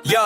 Yo,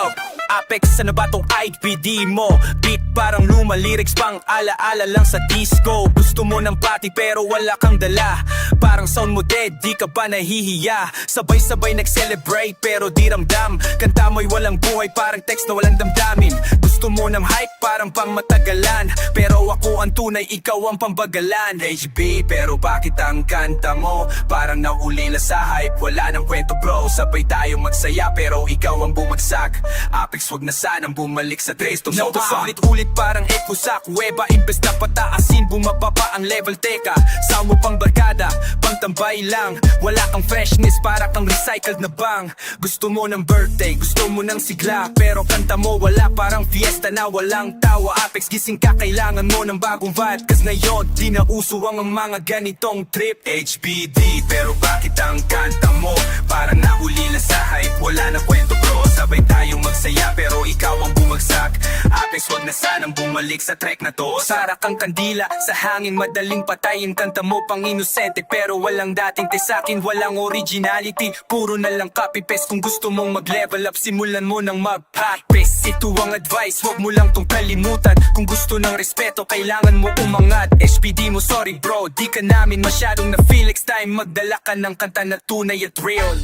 Apex, ano ba tong IPD mo? Beat parang luma, lyrics pang alaala lang sa disco. Gusto mo ng party pero wala kang dala. Parang sound mo dead, di ka ba nahihiya? Sabay-sabay nag-celebrate pero di ramdam. Kanta mo'y walang buhay, parang text na walang damdamin. Gusto mo ng hype, parang pang matagalan. Pero ako ang tunay, ikaw ang pambagalan. HB, pero bakit ang kanta mo? Parang naulila sa hype, wala nang kwento bro. Sabay tayong magsaya pero ikaw ang bumagsak. Apex, wag na sanang bumalik sa trace to no, ulit-ulit parang echo sa kuweba. Imbes na pataasin, bumababa ang level. Teka, sound mo pang barkada, pang tambay lang. Wala kang freshness, para kang recycled na bang. Gusto mo ng birthday, gusto mo ng sigla, pero kanta mo wala, parang fiesta na walang tawa. Apex, gising ka, kailangan mo ng bagong vibe. Kas ngayon, di na uso ang mga ganitong trip. HBD, pero bakit ang kanta mo? Parang nahulila sa hype, wala na kwento bro. Sabay tayong magsaya pero ikaw ang bumagsak. Apex, wag na sanang bumalik sa track na to. Sara kang kandila, sa hangin madaling patayin. Kanta mo pang inosente pero walang dating te sa'kin, walang originality. Puro na lang copy paste. Kung gusto mong mag-level up, simulan mo ng mag-practice. Ito ang advice, wag mo lang tong kalimutan. Kung gusto ng respeto, kailangan mo umangat. HPD mo, sorry bro, di ka namin masyadong na-feel. Next time magdala ka ng kanta na tunay at real.